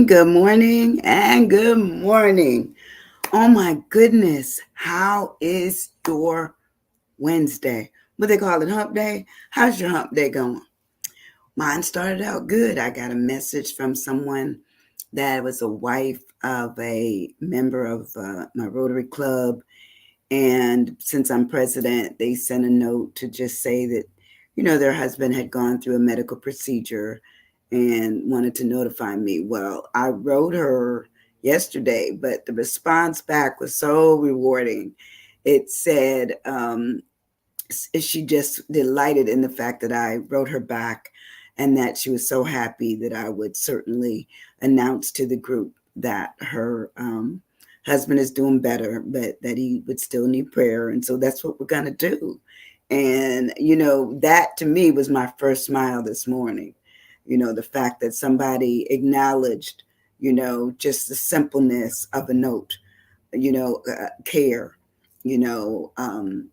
good morning, and good morning. Oh my goodness, how is your Wednesday? What they call it, hump day? How's your hump day going? Mine started out good. I got a message from someone that was a wife of a member of my Rotary Club. And since I'm president, they sent a note to just say that, their husband had gone through a medical procedure and wanted to notify me. Well, I wrote her yesterday, but the response back was so rewarding. It said she just delighted in the fact that I wrote her back and that she was so happy that I would certainly announce to the group that her husband is doing better, but that he would still need prayer. And so that's what we're going to do. And, that to me was my first smile this morning. The fact that somebody acknowledged, just the simpleness of a note, care, you know, um,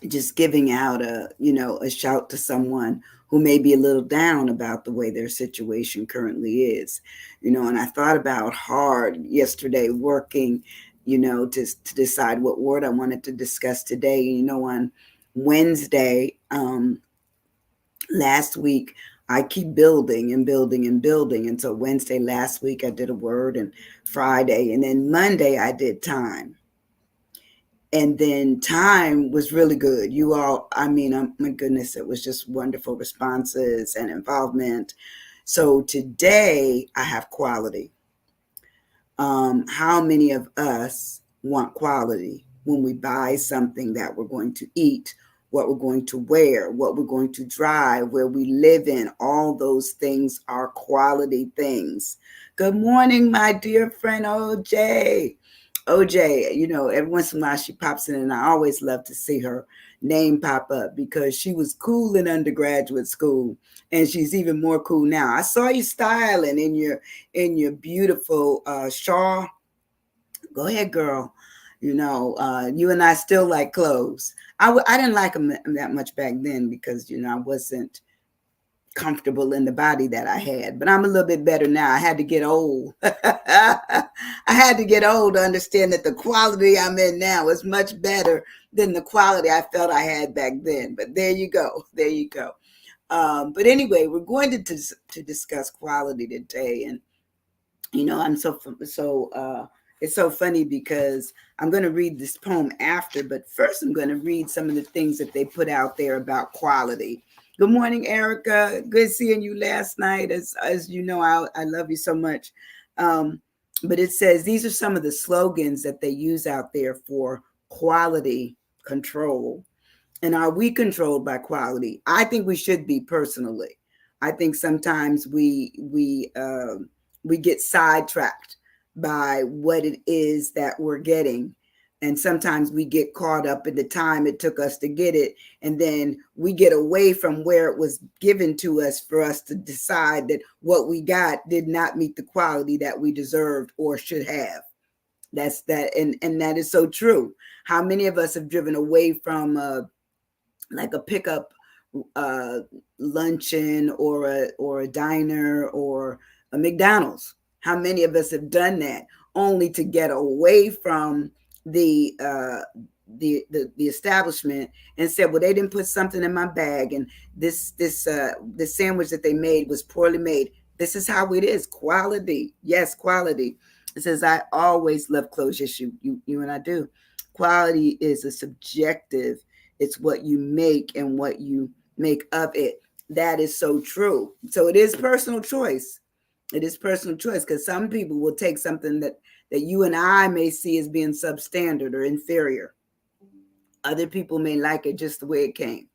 just giving out a shout to someone who may be a little down about the way their situation currently is. And I thought about hard yesterday working, to decide what word I wanted to discuss today. On Wednesday, last week, I keep building and building and building. And so Wednesday last week I did a word, and Friday, and then Monday I did time. And then time was really good. You all, I mean, my goodness, it was just wonderful responses and involvement. So today I have quality. How many of us want quality when we buy something that we're going to eat, what we're going to wear, what we're going to drive, where we live in? All those things are quality things. Good morning, my dear friend OJ. OJ, every once in a while she pops in, and I always love to see her name pop up because she was cool in undergraduate school, and she's even more cool now. I saw you styling in your beautiful shawl. Go ahead, girl. You and I still like clothes. I didn't like them that much back then because I wasn't comfortable in the body that I had. But I'm a little bit better now. I had to get old. I had to get old to understand that the quality I'm in now is much better than the quality I felt I had back then. But there you go. There you go. But anyway, we're going to discuss quality today, and I'm it's so funny because I'm going to read this poem after, but first I'm going to read some of the things that they put out there about quality. Good morning, Erica. Good seeing you last night. As you know, I love you so much. Um, but it says these are some of the slogans that they use out there for quality control. And are we controlled by quality? I think we should be personally. I think sometimes we get sidetracked by what it is that we're getting, and sometimes we get caught up in the time it took us to get it, and then we get away from where it was given to us for us to decide that what we got did not meet the quality that we deserved or should have. That's that, and that is so true. How many of us have driven away from like a pickup uh, luncheon or a diner or a McDonald's? How many of us have done that only to get away from the uh, the establishment and said, well, they didn't put something in my bag, and this sandwich that they made was poorly made. This is how it is. Quality, yes, quality. It says I always love clothes. Yes, you and I do. Quality is a subjective. It's what you make and what you make of it. That is so true. So it is personal choice. It is personal choice because some people will take something that you and I may see as being substandard or inferior. Other people may like it just the way it came.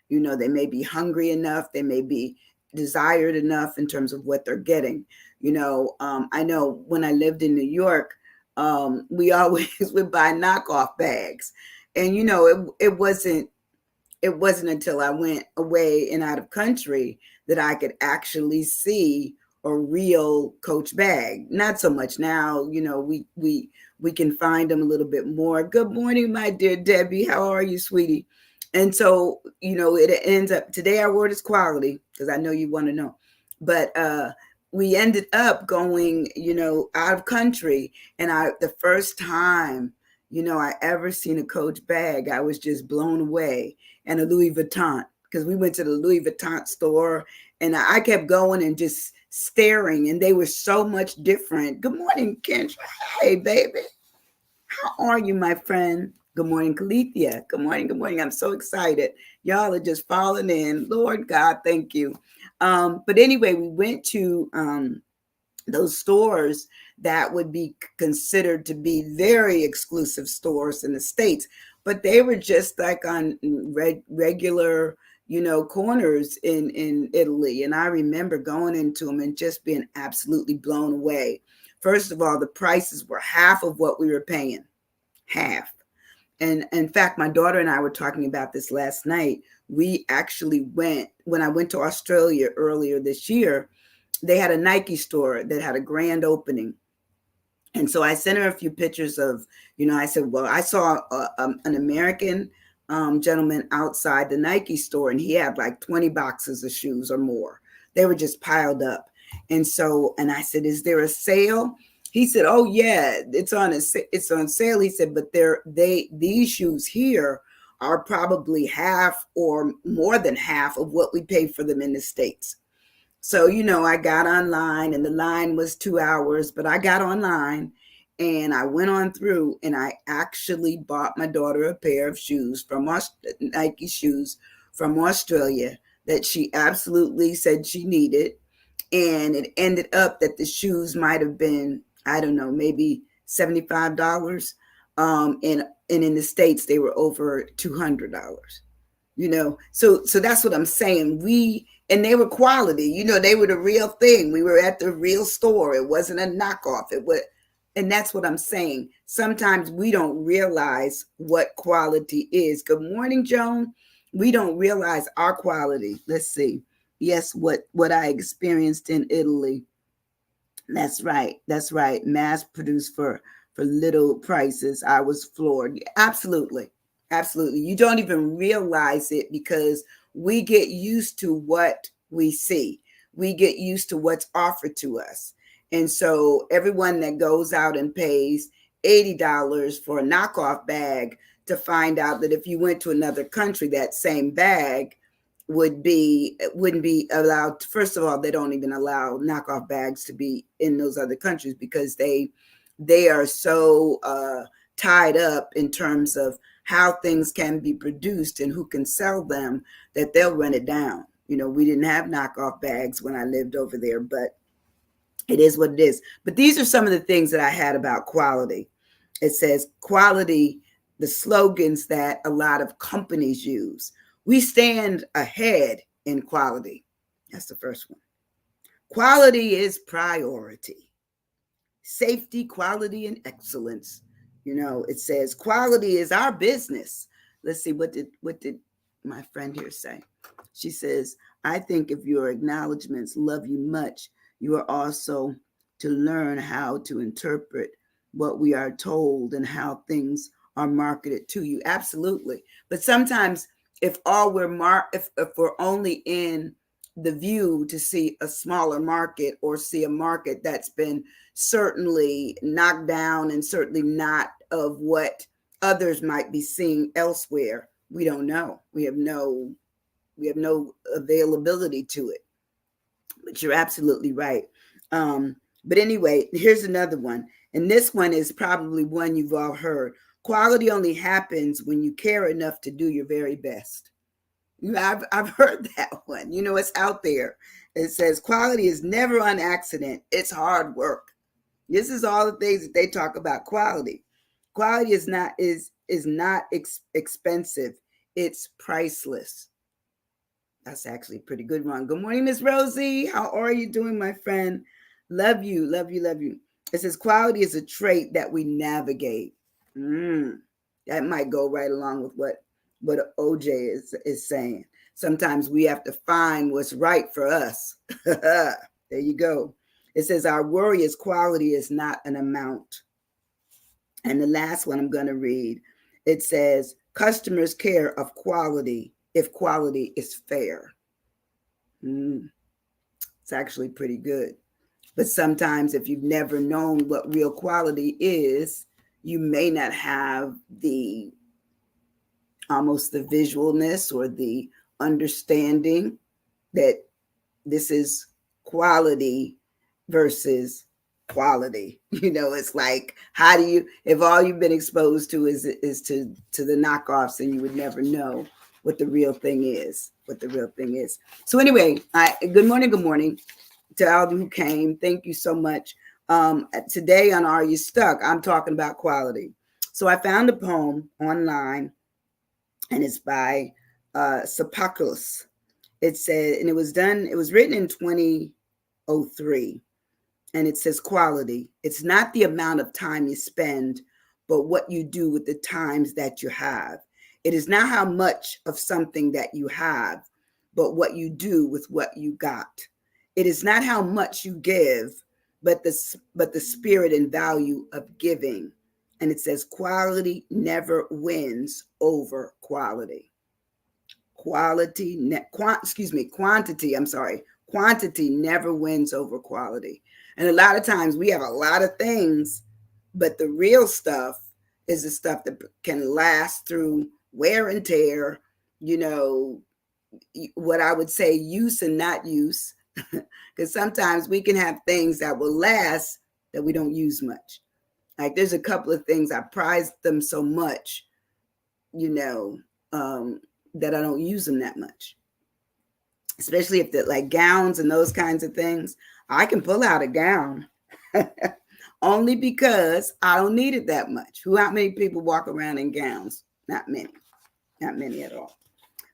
They may be hungry enough, they may be desired enough in terms of what they're getting. I know when I lived in New York, we always would buy knockoff bags. And it wasn't until I went away and out of country that I could actually see a real Coach bag. Not so much now. We can find them a little bit more. Good morning, my dear Debbie. How are you, sweetie? And so it ends up today. Our word is quality because I know you want to know, but we ended up going, out of country. And the first time, I ever seen a Coach bag, I was just blown away. And a Louis Vuitton, because we went to the Louis Vuitton store, and I kept going and just staring, and they were so much different. Good morning, Kendra. Hey, baby. How are you, my friend? Good morning, Calethea. Good morning. Good morning. I'm so excited. Y'all are just falling in. Lord God, thank you. But anyway, we went to those stores that would be considered to be very exclusive stores in the States, but they were just like on regular, corners in Italy. And I remember going into them and just being absolutely blown away. First of all, the prices were half of what we were paying, half. And in fact, my daughter and I were talking about this last night. We actually when I went to Australia earlier this year, they had a Nike store that had a grand opening. And so I sent her a few pictures of, I said, well, I saw an American gentleman outside the Nike store, and he had like 20 boxes of shoes or more. They were just piled up. And I said, is there a sale? He said, oh yeah, it's on sale. He said, but these shoes here are probably half or more than half of what we pay for them in the States. So, I got online, and the line was 2 hours, but I got online and I went on through, and I actually bought my daughter a pair of shoes Nike shoes from Australia that she absolutely said she needed. And it ended up that the shoes might have been, I don't know, maybe $75. And in the States, they were over $200. So that's what I'm saying. And they were quality, they were the real thing. We were at the real store. It wasn't a knockoff. And that's what I'm saying. Sometimes we don't realize what quality is. Good morning, Joan. We don't realize our quality. Let's see. Yes, what I experienced in Italy. That's right. That's right. Mass produced for little prices. I was floored. Absolutely. Absolutely. You don't even realize it because we get used to what we see. We get used to what's offered to us. And so everyone that goes out and pays $80 for a knockoff bag, to find out that if you went to another country, that same bag wouldn't be allowed. First of all, they don't even allow knockoff bags to be in those other countries because they are so tied up in terms of how things can be produced and who can sell them, that they'll run it down. We didn't have knockoff bags when I lived over there, but it is what it is. But these are some of the things that I had about quality. It says quality, the slogans that a lot of companies use. We stand ahead in quality. That's the first one. Quality is priority. Safety, quality, and excellence. It says quality is our business. Let's see, what did my friend here say? She says, I think if your acknowledgments love you much, you are also to learn how to interpret what we are told and how things are marketed to you. Absolutely. But sometimes if we're only in the view to see a smaller market or see a market that's been certainly knocked down and certainly not of what others might be seeing elsewhere, we don't know. We have no availability to it. But you're absolutely right. But anyway, here's another one. And this one is probably one you've all heard. Quality only happens when you care enough to do your very best. I've heard that one. It's out there. It says quality is never on accident. It's hard work. This is all the things that they talk about. Quality. Quality is not expensive. It's priceless. That's actually a pretty good one. Good morning, Miss Rosie. How are you doing, my friend? Love you, love you, love you. It says quality is a trait that we navigate. That might go right along with what OJ is saying. Sometimes we have to find what's right for us. There you go. It says our worry is quality is not an amount. And the last one I'm going to read, it says customers care of quality if quality is fair. It's actually pretty good. But sometimes if you've never known what real quality is, you may not have the almost the visualness or the understanding that this is quality versus quality. It's like, how do you, if all you've been exposed to is to the knockoffs, and you would never know what the real thing is, So anyway, good morning to all who came. Thank you so much. Today on Are You Stuck? I'm talking about quality. So I found a poem online, and it's by Sophocles. It said, and it was written in 2003. And it says, quality. It's not the amount of time you spend, but what you do with the times that you have. It is not how much of something that you have, but what you do with what you got. It is not how much you give, but the spirit and value of giving. And it says, quality never wins over quality. Quantity never wins over quality. And a lot of times we have a lot of things, but the real stuff is the stuff that can last through wear and tear, what I would say use and not use. Because sometimes we can have things that will last that we don't use much. Like there's a couple of things I prize them so much, that I don't use them that much. Especially if they're like gowns and those kinds of things. I can pull out a gown only because I don't need it that much. How many people walk around in gowns? Not many at all.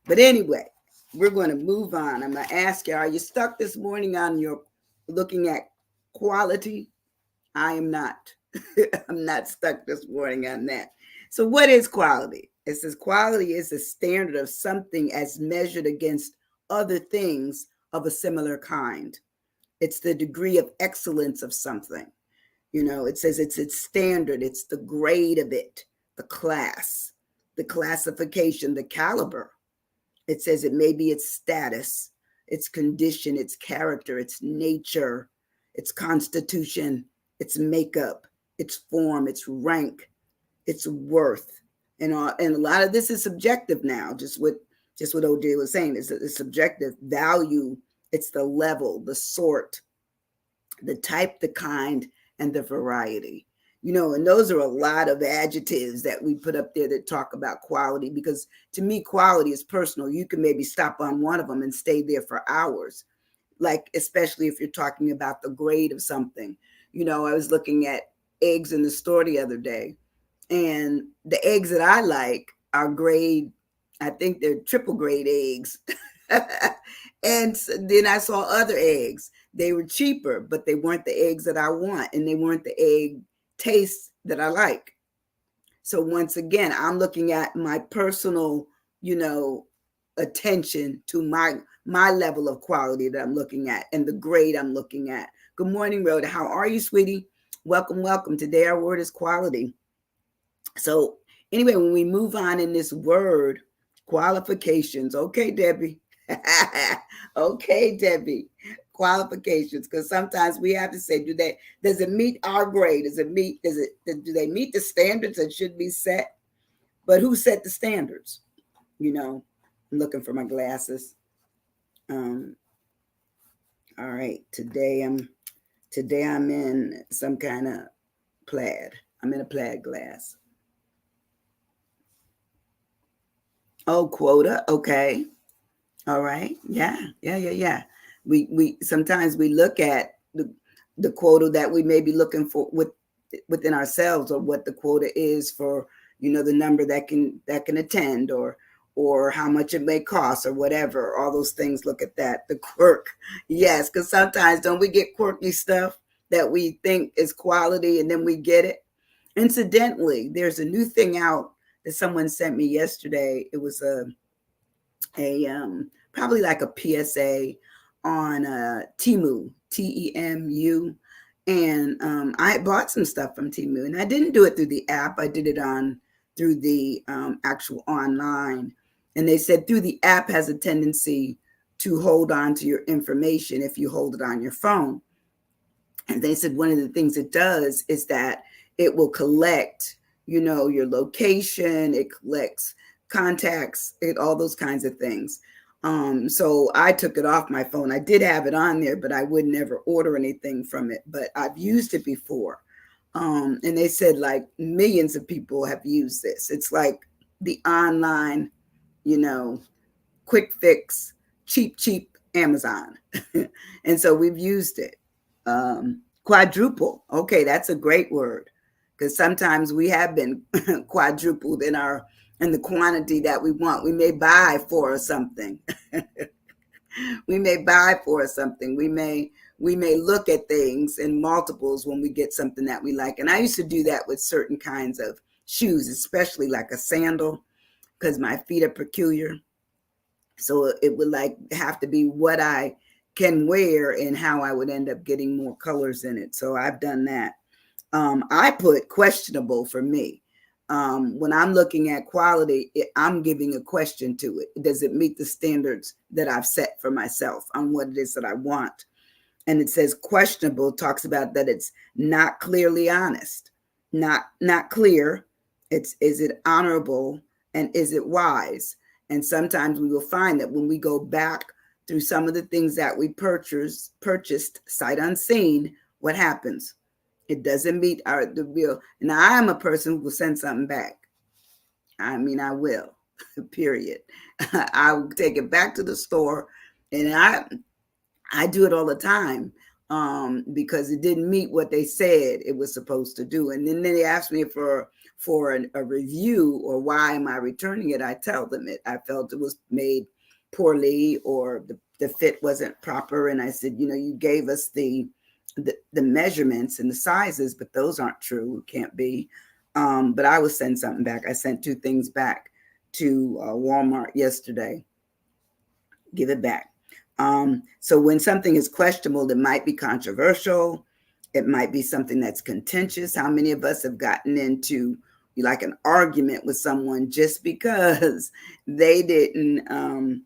But anyway, we're going to move on. I'm going to ask you, are you stuck this morning on your looking at quality? I am not. I'm not stuck this morning on that. So what is quality? It says quality is the standard of something as measured against other things of a similar kind. It's the degree of excellence of something. It says it's its standard. It's the grade of it, the class, the classification, the caliber. It says it may be its status, its condition, its character, its nature, its constitution, its makeup, its form, its rank, its worth. And a lot of this is subjective now, just what OJ was saying. It's subjective value. It's the level, the sort, the type, the kind, and the variety. And those are a lot of adjectives that we put up there that talk about quality, because to me, quality is personal. You can maybe stop on one of them and stay there for hours, like especially if you're talking about the grade of something. I was looking at eggs in the store the other day, and the eggs that I like are grade, I think they're triple grade eggs. And then I saw other eggs. They were cheaper, but they weren't the eggs that I want, and they weren't the egg taste that I like. So once again, I'm looking at my personal, attention to my level of quality that I'm looking at and the grade I'm looking at. Good morning, Rhoda. How are you, sweetie? Welcome. Today our word is quality. So anyway, when we move on in this word, qualifications. Okay, Debbie. Okay, Debbie. Qualifications, because sometimes we have to say, does it meet our grade? Do they meet the standards that should be set? But who set the standards? I'm looking for my glasses. All right, today I'm in some kind of plaid. I'm in a plaid glass. Oh, quota. Okay. All right. Yeah. We sometimes we look at the quota that we may be looking for within ourselves, or what the quota is for, the number that can attend, or how much it may cost, or whatever. All those things, look at that. The quirk. Yes, because sometimes don't we get quirky stuff that we think is quality, and then we get it. Incidentally, there's a new thing out that someone sent me yesterday. It was a probably like a PSA on Temu, Temu. And I bought some stuff from Temu, and I didn't do it through the app. I did it through the actual online. And they said through the app has a tendency to hold on to your information if you hold it on your phone. And they said one of the things it does is that it will collect, your location, it collects contacts, all those kinds of things. So I took it off my phone. I did have it on there, but I would never order anything from it. But I've used it before. And they said like millions of people have used this. It's like the online, you know, quick fix, cheap Amazon. And so we've used it. Quadruple. Okay, that's a great word, because sometimes we have been quadrupled in the quantity that we want. We may buy for something. We may buy for something. We may look at things in multiples when we get something that we like. And I used to do that with certain kinds of shoes, especially like a sandal, because my feet are peculiar. So it would like have to be what I can wear and how I would end up getting more colors in it. So I've done that. I put questionable for me. When I'm looking at quality, I'm giving a question to it. Does it meet the standards that I've set for myself on what it is that I want? And it says questionable, talks about that it's not clearly honest, not clear. Is it honorable, and is it wise? And sometimes we will find that when we go back through some of the things that we purchased sight unseen, what happens? It doesn't meet the real. Now, I am a person who will send something back. I mean, I will, period. I will take it back to the store, and I do it all the time, because it didn't meet what they said it was supposed to do. And then they ask me for a review, or why am I returning it? I tell them I felt it was made poorly, or the fit wasn't proper. And I said, you gave us the measurements and the sizes, but those aren't true. It can't be. But I will send something back. I sent 2 things back to Walmart yesterday. Give it back. So when something is questionable, it might be controversial. It might be something that's contentious. How many of us have gotten into like an argument with someone just because they didn't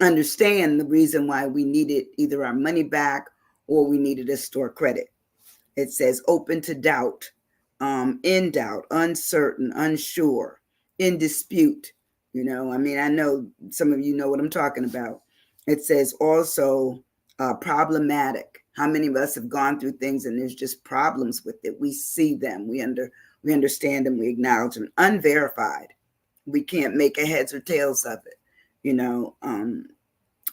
understand the reason why we needed either our money back or we needed a store credit? It says open to doubt, in doubt, uncertain, unsure, in dispute. I know some of you know what I'm talking about. It says also problematic. How many of us have gone through things and there's just problems with it? We see them, we understand them, we acknowledge them. Unverified. We can't make a heads or tails of it.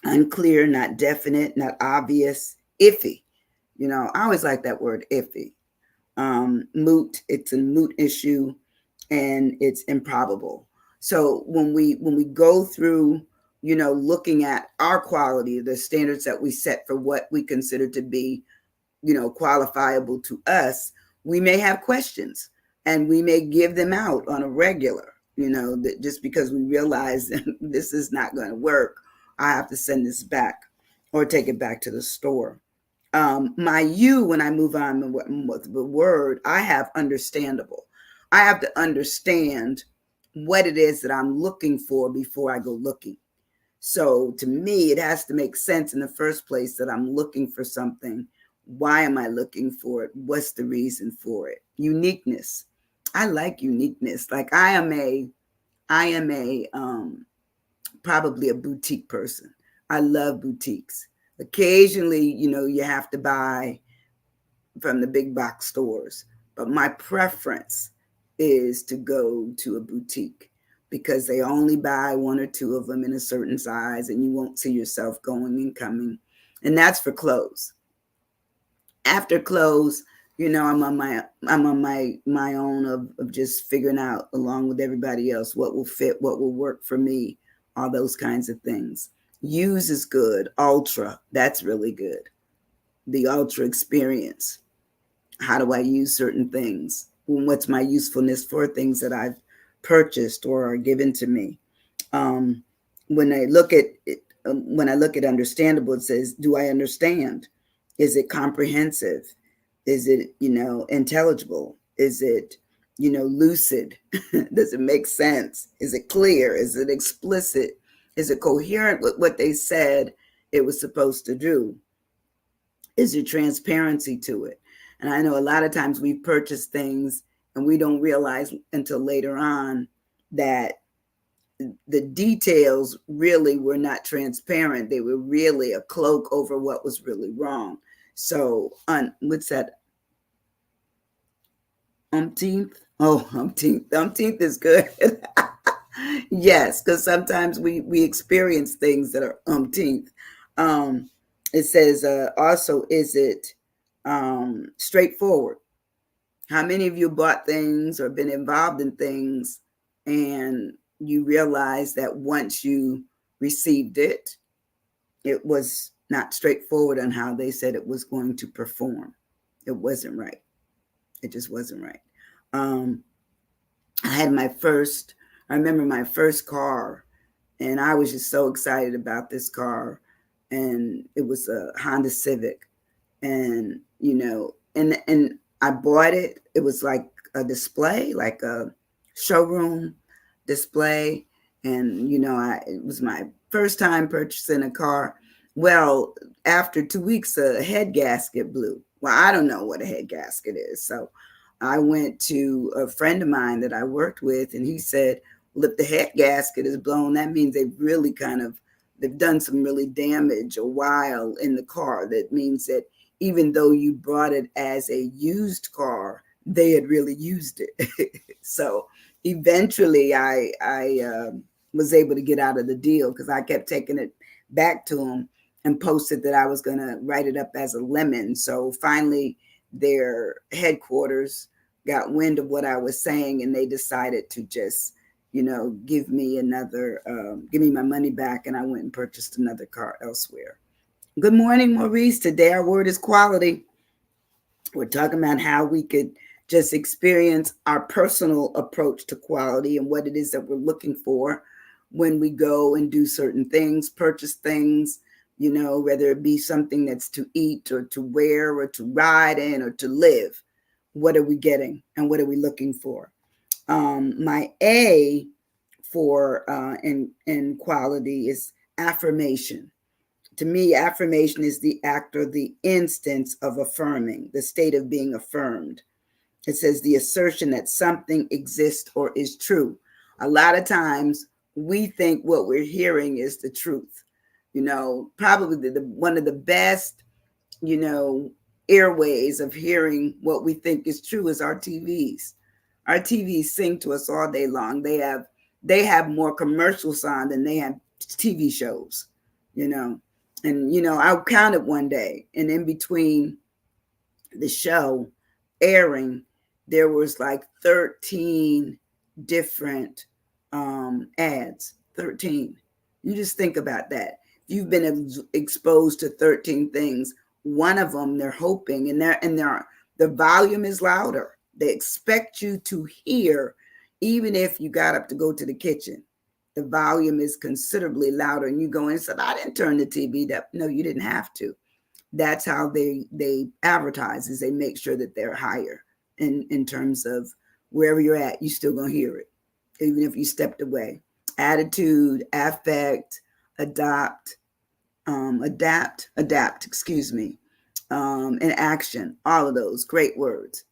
Unclear, not definite, not obvious, iffy. I always like that word, iffy. Moot, it's a moot issue, and it's improbable. So when we go through, looking at our quality, the standards that we set for what we consider to be, qualifiable to us, we may have questions, and we may give them out on a regular, that just because we realize this is not going to work, I have to send this back or take it back to the store. My you, when I move on with the word, I have understandable. I have to understand what it is that I'm looking for before I go looking. So to me, it has to make sense in the first place that I'm looking for something. Why am I looking for it? What's the reason for it? Uniqueness. I like uniqueness. Like I am a probably a boutique person. I love boutiques. Occasionally, you have to buy from the big box stores, but my preference is to go to a boutique, because they only buy 1 or 2 of them in a certain size, and you won't see yourself going and coming. And that's for clothes. After clothes, I'm on my own of just figuring out, along with everybody else, what will fit, what will work for me, all those kinds of things. Use is good. Ultra, that's really good. The ultra experience. How do I use certain things? What's my usefulness for things that I've purchased or are given to me? When I look at it, when I look at understandable, it says, do I understand? Is it comprehensive? Is it, intelligible? Is it, lucid? Does it make sense? Is it clear? Is it explicit? Is it coherent with what they said it was supposed to do? Is there transparency to it? And I know a lot of times we purchase things and we don't realize until later on that the details really were not transparent. They were really a cloak over what was really wrong. So on what's that? Umpteenth? Oh, umpteenth. Umpteenth is good. Yes, because sometimes we experience things that are umpteenth. Um, it says also, is it straightforward? How many of you bought things or been involved in things and you realize that once you received it, it was not straightforward on how they said it was going to perform? It wasn't right. It just wasn't right. Um, I had I remember my first car, and I was just so excited about this car. And it was a Honda Civic. And, and I bought it. It was like a display, like a showroom display. And, it was my first time purchasing a car. Well, after 2 weeks, a head gasket blew. Well, I don't know what a head gasket is. So I went to a friend of mine that I worked with, and he said, well, if the head gasket is blown, that means they've done some really damage a while in the car. That means that even though you bought it as a used car, they had really used it. So eventually I was able to get out of the deal because I kept taking it back to them and posted that I was going to write it up as a lemon. So finally, their headquarters got wind of what I was saying, and they decided to just, give me give me my money back, and I went and purchased another car elsewhere. Good morning, Maurice. Today our word is quality. We're talking about how we could just experience our personal approach to quality and what it is that we're looking for when we go and do certain things, purchase things, whether it be something that's to eat or to wear or to ride in or to live. What are we getting and what are we looking for? My A for in quality is affirmation. To me, affirmation is the act or the instance of affirming, the state of being affirmed. It says the assertion that something exists or is true. A lot of times we think what we're hearing is the truth. Probably one of the best, airways of hearing what we think is true is our TVs. Our TVs sing to us all day long. They have more commercials on than they have TV shows, you know. And I counted one day, and in between the show airing, there was like 13 different ads. 13. You just think about that. If you've been exposed to 13 things, one of them they're hoping, and the volume is louder. They expect you to hear, even if you got up to go to the kitchen. The volume is considerably louder, and you go in and say, I didn't turn the TV up. No, you didn't have to. That's how they advertise, is they make sure that they're higher in terms of wherever you're at, you still gonna hear it, even if you stepped away. Attitude, affect, adapt, excuse me, and action, all of those great words.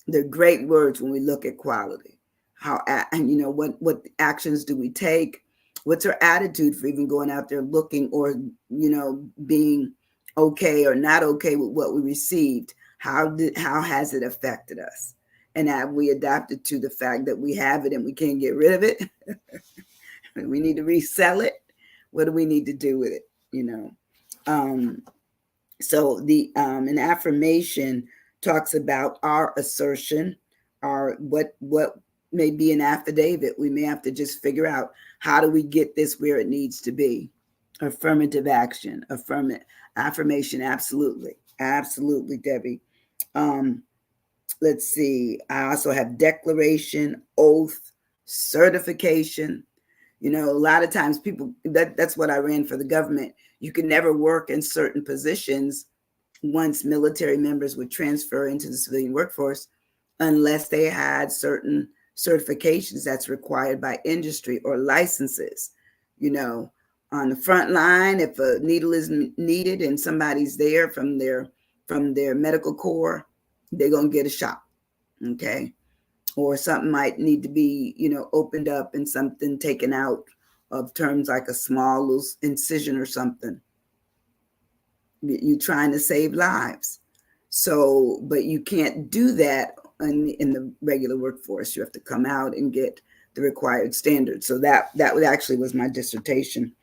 They're great words when we look at quality. What actions do we take? What's our attitude for even going out there looking, or being okay or not okay with what we received? How has it affected us? And have we adapted to the fact that we have it and we can't get rid of it? We need to resell it. What do we need to do with it? So an affirmation talks about our assertion, our what may be an affidavit. We may have to just figure out, how do we get this where it needs to be? Affirmative action, affirmation, absolutely, Debbie. Let's see. I also have declaration, oath, certification. A lot of times people, that's what I ran for the government. You can never work in certain positions once military members would transfer into the civilian workforce unless they had certain certifications that's required by industry or licenses. On the front line, if a needle is needed and somebody's there from their medical corps, they're going to get a shot. Okay. Or something might need to be, opened up and something taken out of terms like a small little incision or something. You're trying to save lives. So, but you can't do that in the regular workforce. You have to come out and get the required standards. So that actually was my dissertation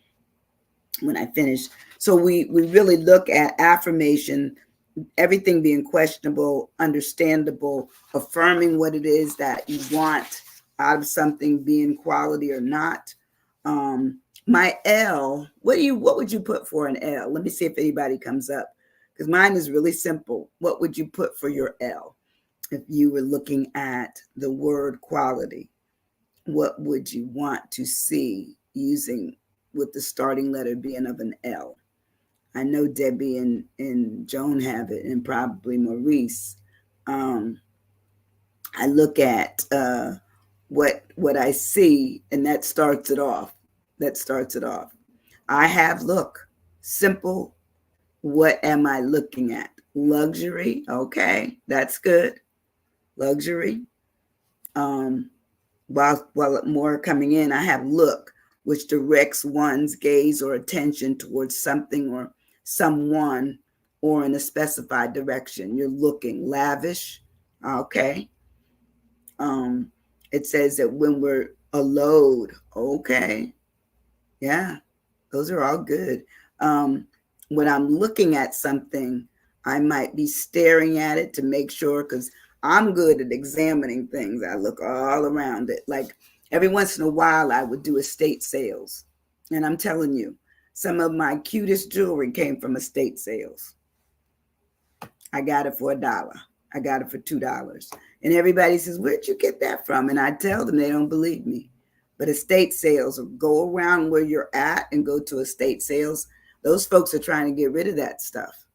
when I finished. So we really look at affirmation, everything being questionable, understandable, affirming what it is that you want out of something, being quality or not. My L, what would you put for an L? Let me see if anybody comes up, because mine is really simple. What would you put for your L if you were looking at the word quality? What would you want to see using with the starting letter being of an L? I know Debbie and Joan have it, and probably Maurice. I look at what I see, and that starts it off. I have look. Simple. What am I looking at? Luxury. Okay, that's good. Luxury. While more coming in, I have look, which directs one's gaze or attention towards something or someone or in a specified direction. You're looking. Lavish. Okay. It says that when we're a load. Okay. Yeah, those are all good. When I'm looking at something, I might be staring at it to make sure, because I'm good at examining things. I look all around it. Like every once in a while, I would do estate sales. And I'm telling you, some of my cutest jewelry came from estate sales. I got it for $1. I got it for $2. And everybody says, where'd you get that from? And I tell them, they don't believe me. But estate sales, go around where you're at and go to estate sales. Those folks are trying to get rid of that stuff.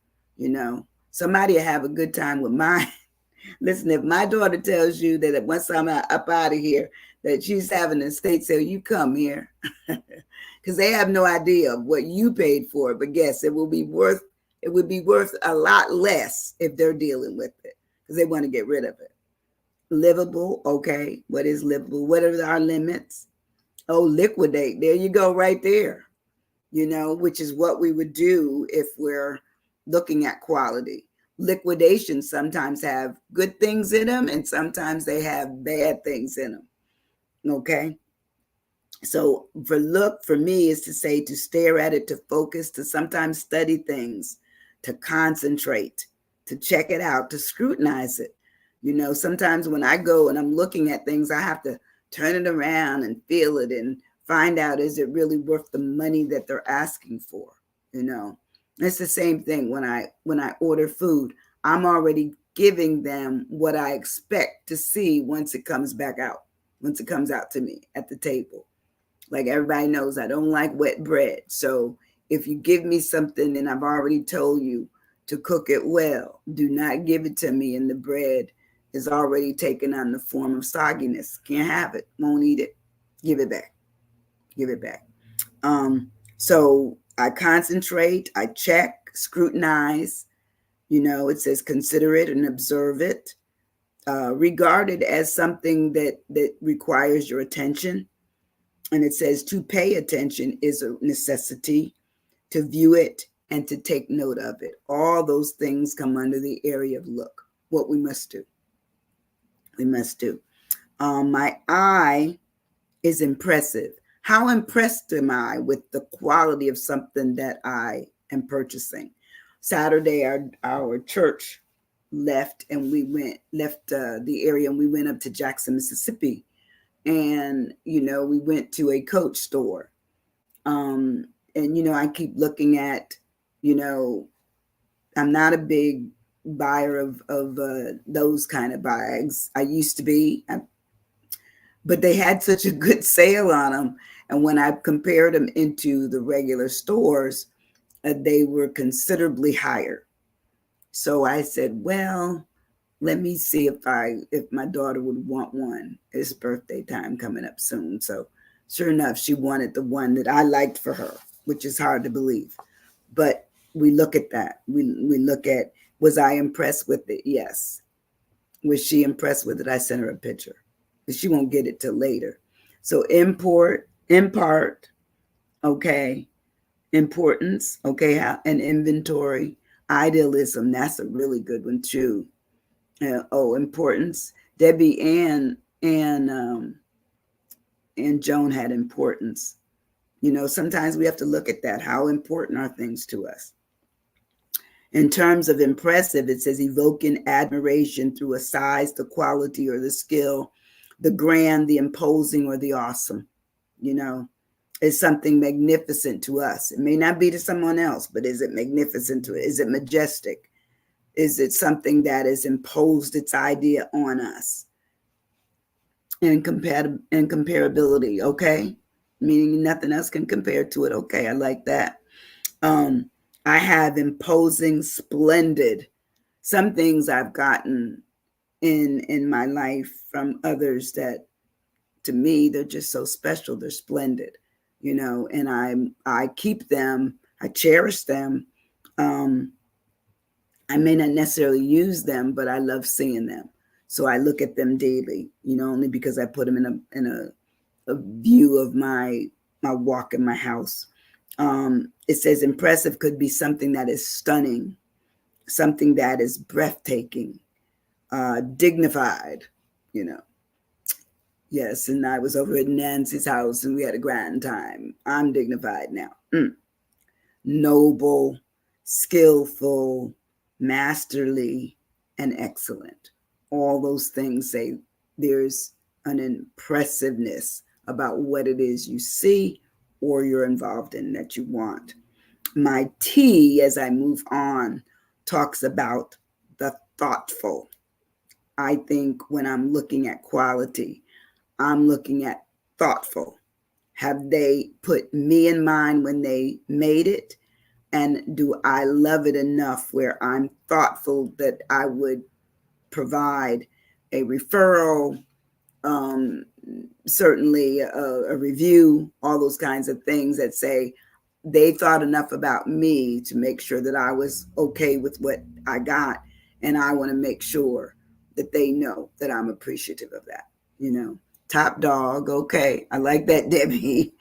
Somebody will have a good time with mine. Listen, if my daughter tells you that once I'm up out of here, that she's having an estate sale, you come here. Because they have no idea of what you paid for it. But guess it would be worth a lot less if they're dealing with it, because they want to get rid of it. Livable. Okay. What is livable? What are our limits? Oh, liquidate. There you go, right there. Which is what we would do if we're looking at quality. Liquidations sometimes have good things in them, and sometimes they have bad things in them. Okay. So for me is to say, to stare at it, to focus, to sometimes study things, to concentrate, to check it out, to scrutinize it. Sometimes when I go and I'm looking at things, I have to turn it around and feel it and find out, is it really worth the money that they're asking for? It's the same thing when I order food. I'm already giving them what I expect to see once it comes out to me at the table. Like everybody knows, I don't like wet bread. So if you give me something and I've already told you to cook it well, do not give it to me and the bread is already taken on the form of sogginess. Can't have it. Won't eat it. Give it back. So I concentrate, I check, scrutinize. It says consider it and observe it. Regard it as something that requires your attention. And it says to pay attention is a necessity, to view it and to take note of it. All those things come under the area of look, what we must do. My I is impressive. How impressed am I with the quality of something that I am purchasing? Saturday, our church left the area and we went up to Jackson, Mississippi. And, we went to a Coach store. And, I keep looking at, I'm not a big buyer of those kind of bags. I used to be, but they had such a good sale on them. And when I compared them into the regular stores, they were considerably higher. So I said, well, let me see if my daughter would want one. It's birthday time coming up soon. So sure enough, she wanted the one that I liked for her, which is hard to believe. But we look at that. We look at, was I impressed with it? Yes. Was she impressed with it? I sent her a picture, but she won't get it till later. So impart, okay, importance, okay, and inventory, idealism. That's a really good one too. Importance. Debbie and Joan had importance. Sometimes we have to look at that. How important are things to us? In terms of impressive, it says evoking admiration through a size, the quality, or the skill, the grand, the imposing, or the awesome. Is something magnificent to us. It may not be to someone else, but is it magnificent to it? Is it majestic? Is it something that has imposed its idea on us? And comparability, okay? Meaning nothing else can compare to it. Okay, I like that. I have imposing, splendid. Some things I've gotten in my life from others that, to me, they're just so special. They're splendid, and I keep them. I cherish them. I may not necessarily use them, but I love seeing them. So I look at them daily, only because I put them in a view of my walk in my house. It says impressive could be something that is stunning, something that is breathtaking, dignified, Yes, and I was over at Nancy's house and we had a grand time. I'm dignified now. Noble, skillful, masterly, and excellent. All those things say there's an impressiveness about what it is you see or you're involved in that you want. My T, as I move on, talks about the thoughtful. I think when I'm looking at quality, I'm looking at thoughtful. Have they put me in mind when they made it? And do I love it enough where I'm thoughtful that I would provide a referral, certainly a review, all those kinds of things that say they thought enough about me to make sure that I was okay with what I got. And I want to make sure that they know that I'm appreciative of that, Top dog. Okay. I like that, Debbie.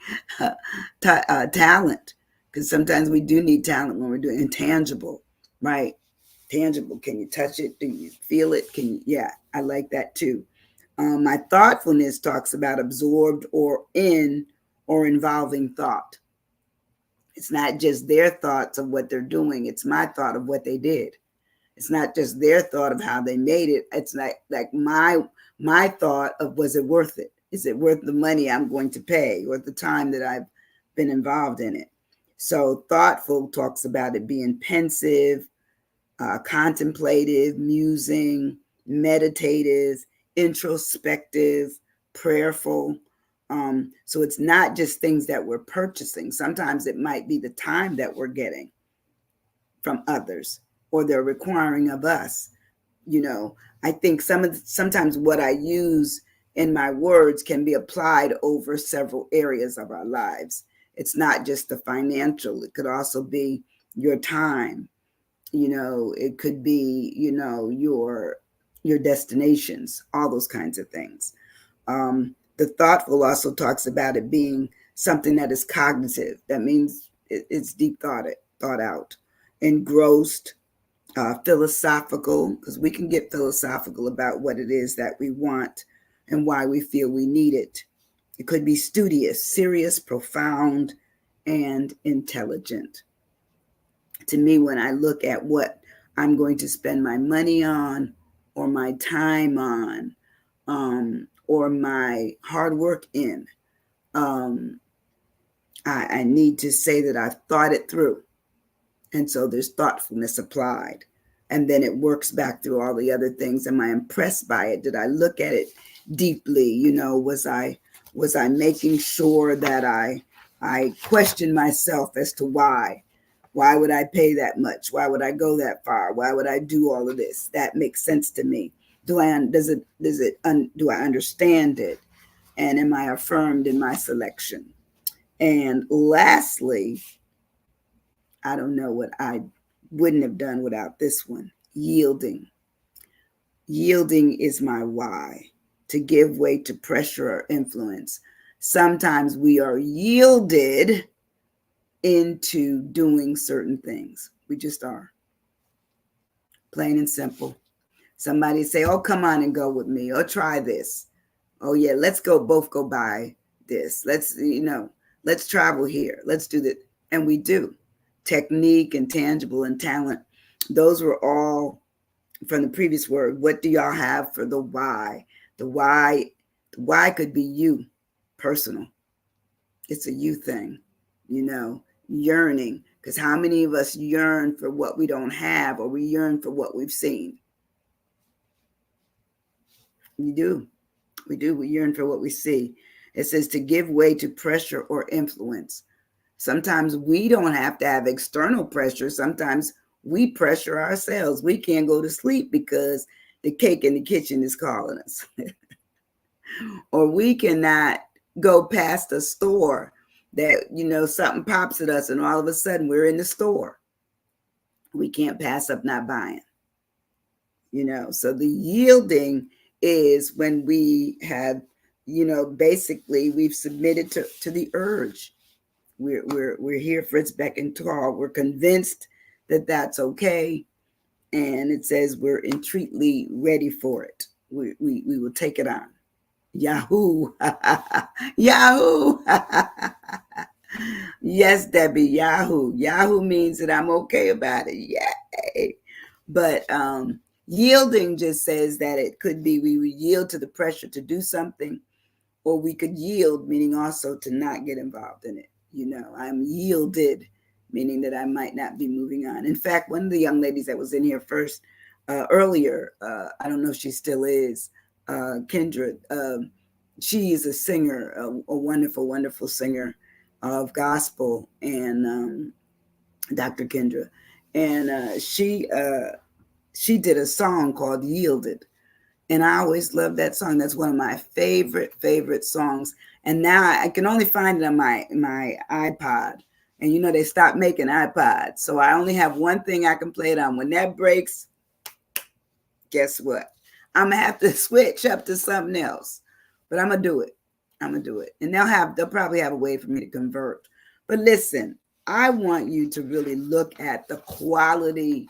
Talent. Because sometimes we do need talent when we're doing intangible, right? Tangible. Can you touch it? Do you feel it? Yeah, I like that too. My thoughtfulness talks about absorbed or involving thought. It's not just their thoughts of what they're doing. It's my thought of what they did. It's not just their thought of how they made it. It's like my thought of, was it worth it? Is it worth the money I'm going to pay or the time that I've been involved in it? So thoughtful talks about it being pensive, contemplative, musing, meditative, introspective, prayerful. So it's not just things that we're purchasing. Sometimes it might be the time that we're getting from others or they're requiring of us. I think sometimes what I use in my words can be applied over several areas of our lives. It's not just the financial. It could also be your time. It could be, your destinations, all those kinds of things. The thoughtful also talks about it being something that is cognitive. That means it's deep thought out, engrossed, philosophical, because we can get philosophical about what it is that we want and why we feel we need it. It could be studious, serious, profound, and intelligent. To me, when I look at what I'm going to spend my money on or my time on, or my hard work in, I need to say that I've thought it through. And so there's thoughtfulness applied. And then it works back through all the other things. Am I impressed by it? Did I look at it deeply? Was I making sure that I questioned myself as to why? Why would I pay that much? Why would I go that far? Why would I do all of this? That makes sense to me. Do I understand it? And am I affirmed in my selection? And lastly, I don't know what I wouldn't have done without this one. Yielding. Yielding is my why, to give way to pressure or influence. Sometimes we are yielded into doing certain things. We just are. Plain and simple. Somebody say, oh, come on and go with me, or try this. Oh, yeah, let's go, both go buy this. Let's travel here. Let's do that. And we do. Technique and tangible and talent. Those were all from the previous word. What do y'all have for the why? The why could be you, personal. It's a you thing, yearning. Because how many of us yearn for what we don't have, or we yearn for what we've seen? We do. We do. We yearn for what we see. It says to give way to pressure or influence. Sometimes we don't have to have external pressure. Sometimes we pressure ourselves. We can't go to sleep because the cake in the kitchen is calling us. Or we cannot go past a store that, something pops at us and all of a sudden we're in the store. We can't pass up not buying. So the yielding is when we have, basically we've submitted to the urge. We're here for its beck and call. We're convinced that that's okay. And it says we're entreatly ready for it. We will take it on. Yahoo. Yahoo. Yes, Debbie, Yahoo. Yahoo means that I'm okay about it. Yay. But yielding just says that it could be we would yield to the pressure to do something, or we could yield, meaning also to not get involved in it. I'm yielded, meaning that I might not be moving on. In fact, one of the young ladies that was in here first earlier, I don't know if she still is, Kendra, she is a singer, a wonderful, wonderful singer of gospel, and Dr. Kendra. And she did a song called Yielded. And I always love that song. That's one of my favorite songs. And now I can only find it on my iPod. And they stopped making iPods. So I only have one thing I can play it on. When that breaks, guess what? I'm going to have to switch up to something else. But I'm going to do it. And they'll probably have a way for me to convert. But listen, I want you to really look at the quality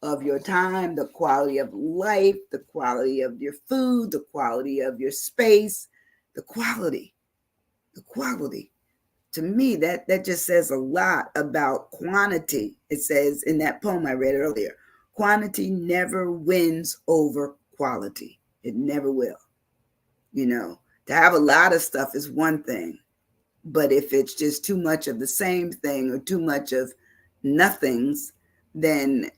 of your time, the quality of life, the quality of your food, the quality of your space, the quality. To me, that just says a lot about quantity. It says in that poem I read earlier, quantity never wins over quality. It never will. To have a lot of stuff is one thing, but if it's just too much of the same thing or too much of nothings, then,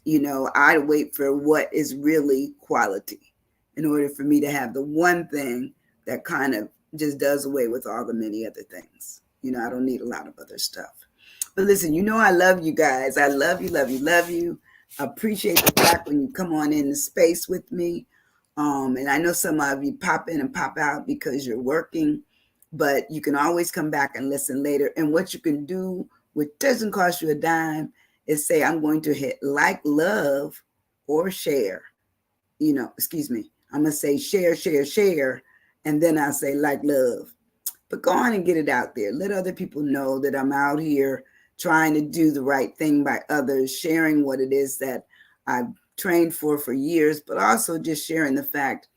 I wait for what is really quality in order for me to have the one thing that kind of just does away with all the many other things. I don't need a lot of other stuff. But listen, I love you guys. I love you, love you, love you. I appreciate the fact when you come on in the space with me. And I know some of you pop in and pop out because you're working, but you can always come back and listen later. And what you can do, which doesn't cost you a dime, is say, I'm going to hit like, love, or share. I'm going to say share, and then I'll say like, love. But go on and get it out there. Let other people know that I'm out here trying to do the right thing by others, sharing what it is that I've trained for years, but also just sharing the fact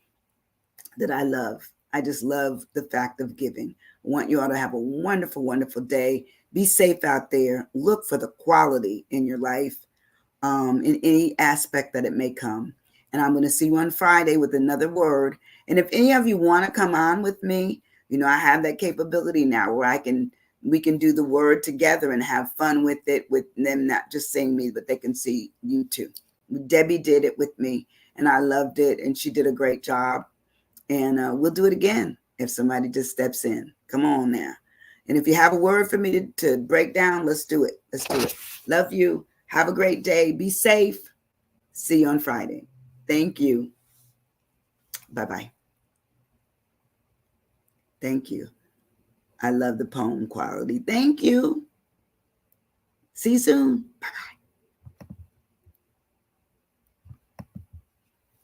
that I love. I just love the fact of giving. I want you all to have a wonderful, wonderful day. Be safe out there. Look for the quality in your life, in any aspect that it may come. And I'm going to see you on Friday with another word. And if any of you want to come on with me, I have that capability now where we can do the word together and have fun with it, with them not just seeing me, but they can see you too. Debbie did it with me and I loved it. And she did a great job. And we'll do it again if somebody just steps in. Come on now. And if you have a word for me to break down, let's do it. Let's do it. Love you. Have a great day. Be safe. See you on Friday. Thank you. Bye-bye. Thank you. I love the poem quality. Thank you. See you soon. Bye-bye.